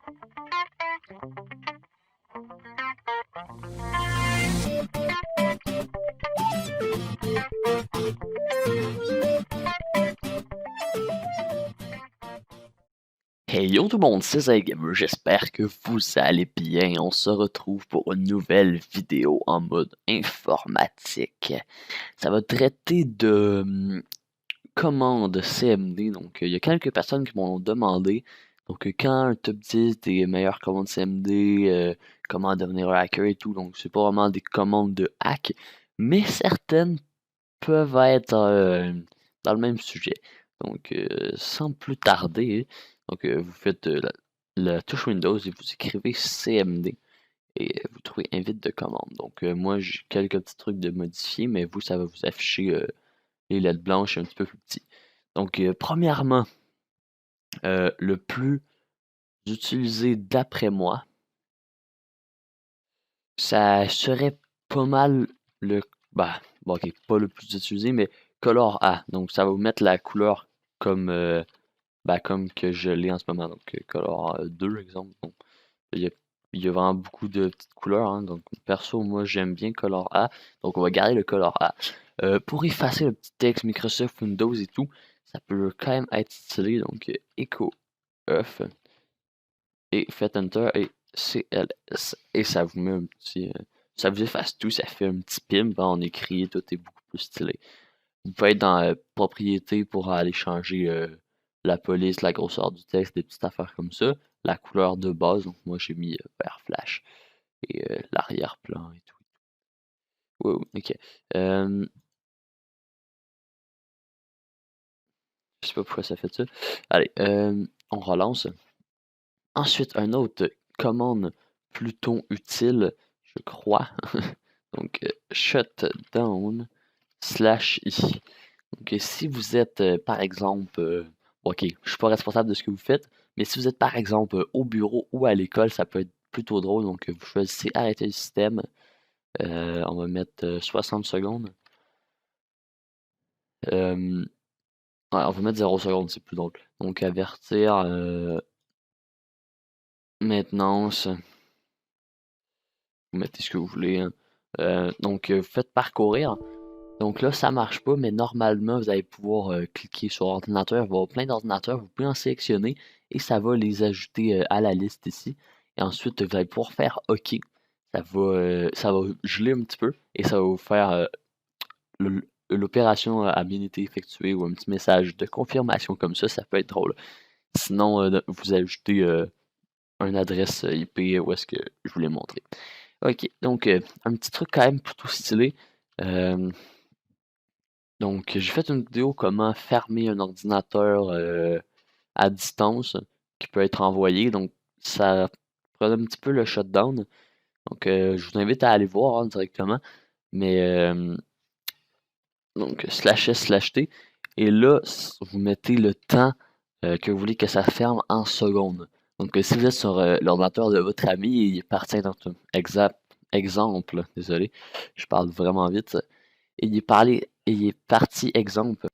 Hey yo tout le monde, c'est ZaïGamer, j'espère que vous allez bien. On se retrouve pour une nouvelle vidéo en mode informatique. Ça va traiter de commandes CMD. Donc, il y a quelques personnes qui m'ont demandé. Donc, quand un top 10 des meilleures commandes CMD, comment devenir un hacker et tout. Donc, c'est pas vraiment des commandes de hack, mais certaines peuvent être dans le même sujet. Donc, sans plus tarder, donc, vous faites la touche Windows et vous écrivez CMD et vous trouvez invite de commande. Donc, moi, j'ai quelques petits trucs de modifier, mais vous, ça va vous afficher les lettres blanches un petit peu plus petits. Donc, premièrement, le plus utilisé d'après moi, ça serait pas mal le... Bah, bon, ok, pas le plus utilisé, mais Color A. Donc, ça va vous mettre la couleur comme, comme que je l'ai en ce moment. Donc, Color 2, exemple. Donc, il y a, il y a vraiment beaucoup de petites couleurs. Hein. Donc, perso, moi, j'aime bien Color A. Donc, on va garder le Color A. Pour effacer le petit texte Microsoft Windows et tout, ça peut quand même être stylé. Donc, Echo F et faites Enter et CLS. Et ça vous met un petit. Ça vous efface tout, ça fait un petit pimp en écrit, tout est beaucoup plus stylé. Vous pouvez être dans propriété pour aller changer la police, la grosseur du texte, des petites affaires comme ça. La couleur de base, donc moi j'ai mis vert flash et l'arrière-plan et tout. Wow, ok. Je sais pas pourquoi ça fait ça. Allez, on relance. Ensuite, un autre commande plutôt utile, je crois. Donc, shutdown /i. Donc, si vous êtes, par exemple, ok, je suis pas responsable de ce que vous faites, mais si vous êtes, par exemple, au bureau ou à l'école, ça peut être plutôt drôle. Donc, vous choisissez arrêter le système. On va mettre 60 secondes. Ouais, on va mettre 0 secondes, c'est plus drôle. Donc, avertir, maintenance. Vous mettez ce que vous voulez. Hein. Donc, vous faites parcourir. Donc là, ça marche pas, mais normalement, vous allez pouvoir cliquer sur ordinateur, il va y avoir plein d'ordinateurs, vous pouvez en sélectionner et ça va les ajouter à la liste ici. Et ensuite, vous allez pouvoir faire OK. Ça va geler un petit peu et ça va vous faire l'opération a bien été effectuée ou un petit message de confirmation comme ça peut être drôle. Sinon, vous ajoutez une adresse IP où est-ce que je vous l'ai montré. OK, donc un petit truc quand même plutôt stylé. Donc, j'ai fait une vidéo comment fermer un ordinateur à distance qui peut être envoyé. Donc, ça prend un petit peu le shutdown. Donc, je vous invite à aller voir hein, directement. Mais, donc, /s/t. Et là, vous mettez le temps que vous voulez que ça ferme en secondes. Donc, si vous êtes sur l'ordinateur de votre ami, il est parti dans un exemple, désolé, je parle vraiment vite. Il est parti exemple.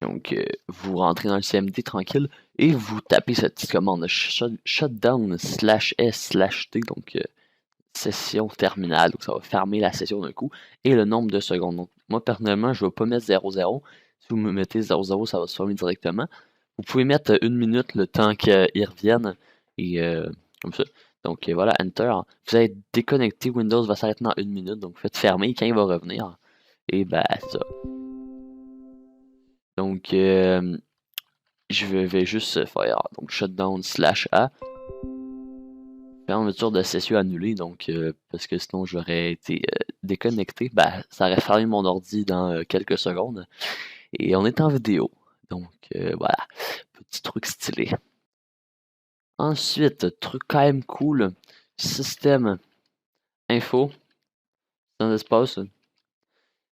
Donc, vous rentrez dans le CMD tranquille et vous tapez cette petite commande shutdown /s/t, donc session terminale, donc ça va fermer la session d'un coup, et le nombre de secondes. Donc, moi, personnellement, je ne vais pas mettre 00. Si vous me mettez 00, ça va se fermer directement. Vous pouvez mettre 1 minute le temps qu'il revienne, et comme ça. Donc, voilà, Enter. Vous allez déconnecter, Windows va s'arrêter dans 1 minute, donc faites fermer quand il va revenir. Et bah, ça. Donc, je vais juste faire donc shutdown /a. Fermeture de session annulée, donc parce que sinon j'aurais été déconnecté. Ben, ça aurait fermé mon ordi dans quelques secondes. Et on est en vidéo. Donc voilà. Petit truc stylé. Ensuite, truc quand même cool. Système info. Dans l'espace.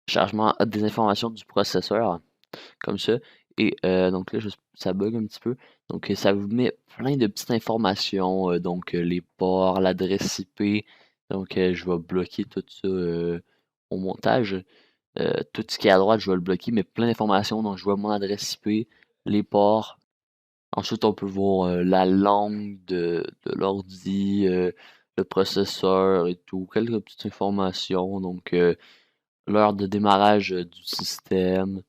Chargement des informations du processeur. Comme ça. Et donc là, ça bug un petit peu. Donc ça vous met plein de petites informations. Donc les ports, l'adresse IP. Donc je vais bloquer tout ça au montage. Tout ce qui est à droite, je vais le bloquer, mais plein d'informations. Donc je vois mon adresse IP, les ports, Ensuite, on peut voir la langue de l'ordi, le processeur et tout, quelques petites informations. Donc, l'heure de démarrage du système,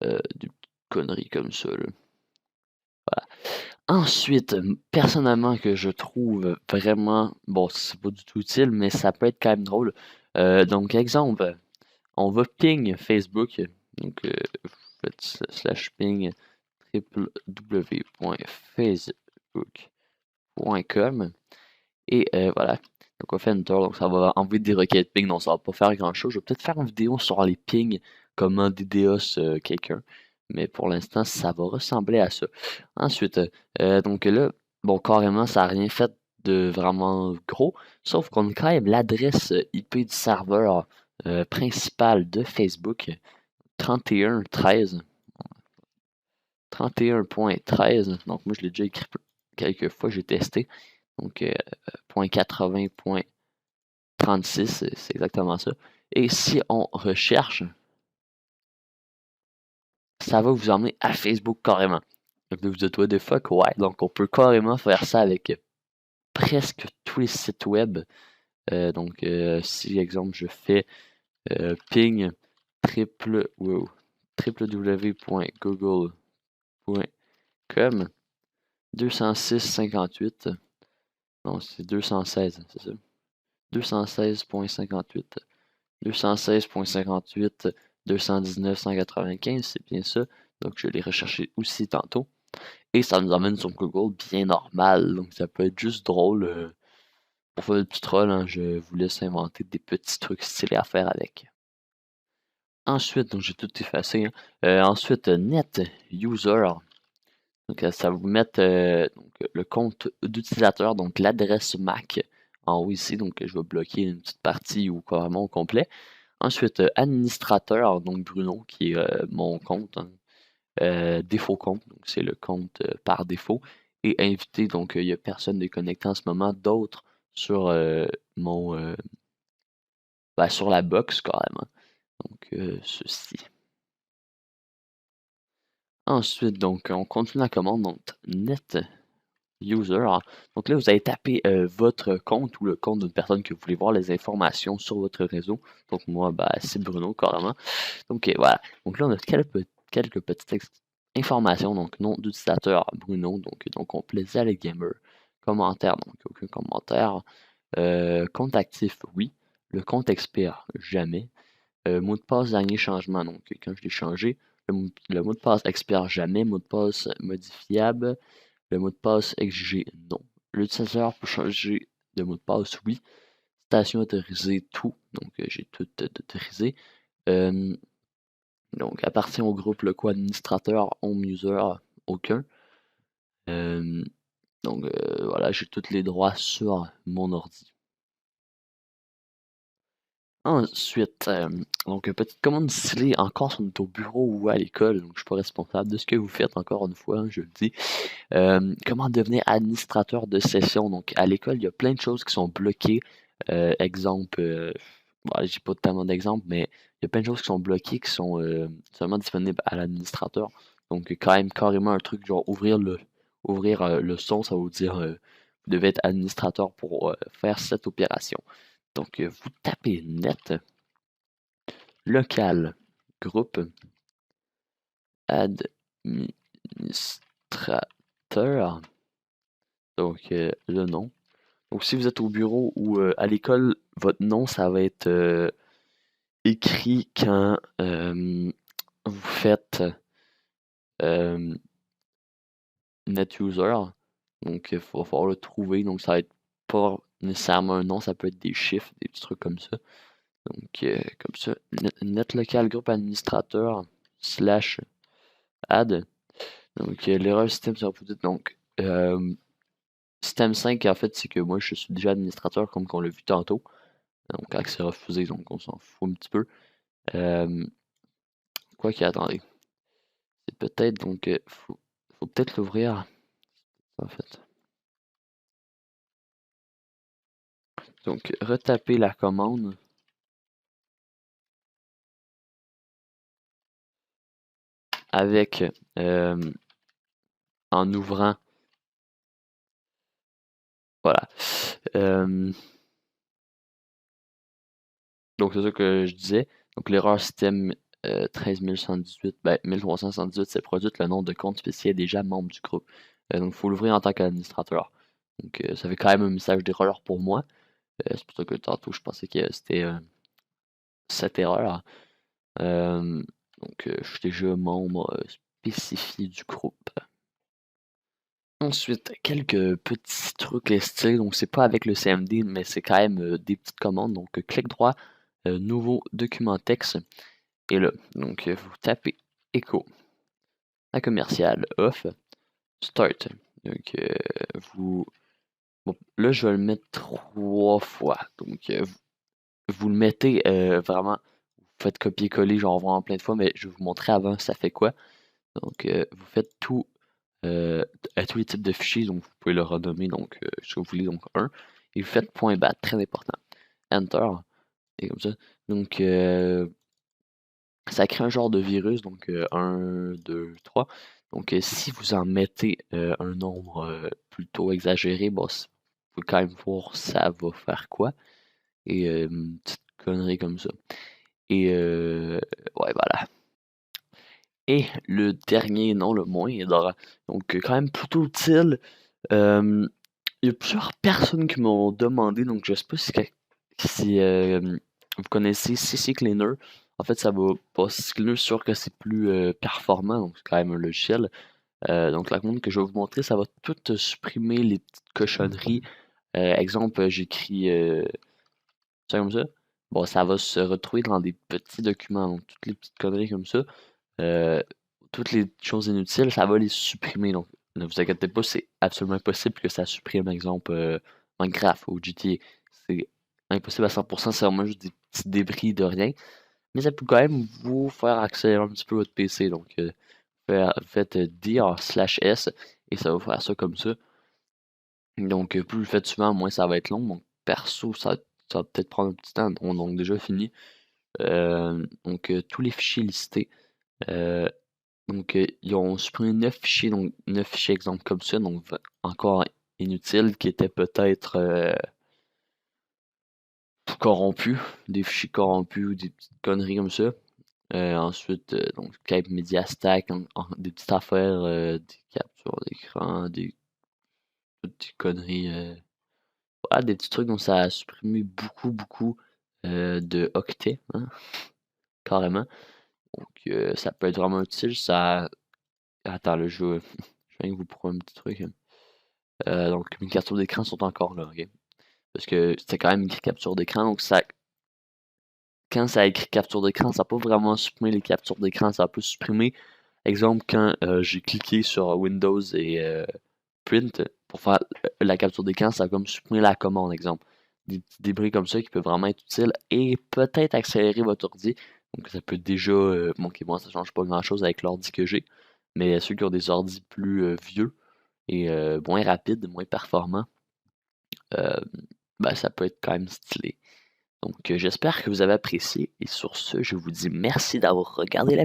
des petites conneries comme ça, là. Ensuite, personnellement, que je trouve vraiment, bon, c'est pas du tout utile, mais ça peut être quand même drôle. Donc, exemple, on va ping Facebook. Donc, vous faites slash ping www.facebook.com et voilà. Donc, on fait enter. Donc, ça va envoyer des requêtes ping. Donc, ça va pas faire grand chose. Je vais peut-être faire une vidéo sur les pings, comment DDoS quelqu'un. Mais pour l'instant, ça va ressembler à ça. Ensuite, donc là, bon, carrément, ça n'a rien fait de vraiment gros. Sauf qu'on a quand même l'adresse IP du serveur principal de Facebook. 31.13. 31.13. Donc, moi, je l'ai déjà écrit quelques fois, j'ai testé. Donc, .80.36, c'est exactement ça. Et si on recherche, ça va vous emmener à Facebook carrément. Donc, vous dites, what the fuck, ouais. Donc, on peut carrément faire ça avec presque tous les sites web. Donc, si, exemple, je fais ping www.google.com 206.58. Non, c'est 216, c'est ça. 216.58. 216.58. 219.195, c'est bien ça. Donc, je l'ai recherché aussi tantôt. Et ça nous emmène sur Google bien normal. Donc, ça peut être juste drôle. Pour faire le petit troll, hein, je vous laisse inventer des petits trucs stylés à faire avec. Ensuite, donc j'ai tout effacé, hein. Ensuite, net user. Donc, ça va vous mettre donc, le compte d'utilisateur, donc l'adresse MAC en haut ici. Donc, je vais bloquer une petite partie ou carrément au complet. Ensuite, administrateur, donc Bruno, qui est mon compte, hein. Défaut compte, donc c'est le compte par défaut. Et invité, donc il n'y a personne de connecté en ce moment, d'autres sur mon sur la box carrément. Donc ceci. Ensuite, donc on continue la commande, donc net user. Donc là, vous allez taper votre compte ou le compte d'une personne que vous voulez voir les informations sur votre réseau. Donc moi, c'est Bruno carrément. Donc voilà. Donc là, on a quelques petites informations. Donc nom d'utilisateur Bruno, donc nom complet Zale Gamer. Commentaire, donc aucun commentaire. Compte actif, oui. Le compte expire, jamais. Mot de passe, dernier changement. Donc quand je l'ai changé, le mot de passe expire jamais. Mot de passe modifiable. Le mot de passe exigé, non. L'utilisateur peut changer de mot de passe, oui. Station autorisée, tout. Donc, j'ai tout autorisé. Euh, donc, appartient au groupe le co-administrateur, home user, aucun. Euh, donc, voilà, j'ai tous les droits sur mon ordi. Ensuite, donc, petite commande stylée, encore si on est au bureau ou à l'école. Donc, je suis pas responsable de ce que vous faites, encore une fois, hein, je le dis. Comment devenir administrateur de session? Donc, à l'école, il y a plein de choses qui sont bloquées. Exemple, j'ai pas tellement d'exemples, mais il y a plein de choses qui sont bloquées, qui sont seulement disponibles à l'administrateur. Donc, quand même, carrément un truc genre ouvrir le son, ça veut dire vous devez être administrateur pour faire cette opération. Donc, vous tapez net, local, groupe, administrateur. Donc, le nom. Donc, si vous êtes au bureau ou à l'école, votre nom, ça va être écrit quand vous faites NetUser. Donc, il va falloir le trouver. Donc, ça va être pas nécessairement un nom, ça peut être des chiffres, des petits trucs comme ça. Donc, comme ça, net local groupe administrateur slash add. Donc, l'erreur système sera peut-être donc système 5, en fait, c'est que moi, je suis déjà administrateur, comme on l'a vu tantôt. Donc, accès refusé, donc on s'en fout un petit peu. Quoi qu'il attendez. C'est peut-être, donc, faut peut-être l'ouvrir, en fait. Donc, retaper la commande. Avec en ouvrant. Voilà. Donc c'est ça que je disais. Donc l'erreur système 13 118, ben 1378 s'est produite, le nom de compte spécial est déjà membre du groupe. Donc il faut l'ouvrir en tant qu'administrateur. Donc ça fait quand même un message d'erreur pour moi. C'est pour ça que tantôt je pensais que c'était cette erreur. Donc je suis déjà membre spécifié du groupe. Ensuite, quelques petits trucs styles. Donc c'est pas avec le CMD, mais c'est quand même des petites commandes. Donc clic droit, nouveau document texte. Et là, donc vous tapez Echo, un commercial, off, start. Donc vous. Bon, là, je vais le mettre 3 fois. Donc vous le mettez vraiment. Vous faites copier-coller, genre vraiment plein de fois, mais je vais vous montrer avant ça fait quoi. Donc vous faites tout à tous les types de fichiers, donc vous pouvez le renommer, donc ce que vous voulez, donc 1. Et vous faites .bat, très important. Enter. Et comme ça. Donc ça crée un genre de virus, donc 1, 2, 3. Donc si vous en mettez un nombre plutôt exagéré, bon, vous pouvez quand même voir ça va faire quoi. Et une petite connerie comme ça. Et ouais, voilà. Et le dernier, non le moindre, donc quand même plutôt utile. Il y a plusieurs personnes qui m'ont demandé, donc je sais pas si vous connaissez CC Cleaner. En fait, ça va pas CC Cleaner, c'est sûr que c'est plus performant, donc c'est quand même un logiciel. Donc la commande que je vais vous montrer, ça va tout supprimer les petites cochonneries. Exemple, j'écris ça comme ça. Bon, ça va se retrouver dans des petits documents, donc toutes les petites conneries comme ça. Euh, Toutes les choses inutiles, ça va les supprimer. Donc, ne vous inquiétez pas, c'est absolument impossible que ça supprime, par exemple, Minecraft ou GTA. C'est impossible à 100%, c'est vraiment juste des petits débris de rien. Mais ça peut quand même vous faire accélérer un petit peu votre PC. Donc, faites dir/s et ça va faire ça comme ça. Donc, plus vous le faites souvent, moins ça va être long. Donc, perso, ça va peut-être prendre un petit temps. Donc, déjà fini. Donc, tous les fichiers listés. Euh, Donc, ils ont supprimé 9 fichiers, donc 9 fichiers exemples comme ça, donc encore inutiles, qui étaient peut-être corrompus, des fichiers corrompus ou des petites conneries comme ça. Ensuite, donc, Skype Media Stack, des petites affaires, des captures d'écran, des petites conneries, voilà, des petits trucs dont ça a supprimé beaucoup de octets, hein, carrément. Donc, ça peut être vraiment utile. Attends, là, je viens de vous prouver un petit truc. Donc mes captures d'écran sont encore là, ok? Parce que c'est quand même écrit capture d'écran, donc quand ça a écrit capture d'écran, ça n'a pas vraiment supprimé les captures d'écran, ça a plus supprimé. Exemple, quand j'ai cliqué sur Windows et Print pour faire la capture d'écran, ça a comme supprimé la commande, exemple. Des petits débris comme ça qui peuvent vraiment être utiles et peut-être accélérer votre ordi. Donc ça peut déjà, bon, ok, moi ça change pas grand chose avec l'ordi que j'ai, mais ceux qui ont des ordis plus vieux et moins rapides, moins performants, euh, ben, ça peut être quand même stylé. Donc, j'espère que vous avez apprécié et sur ce, je vous dis merci d'avoir regardé la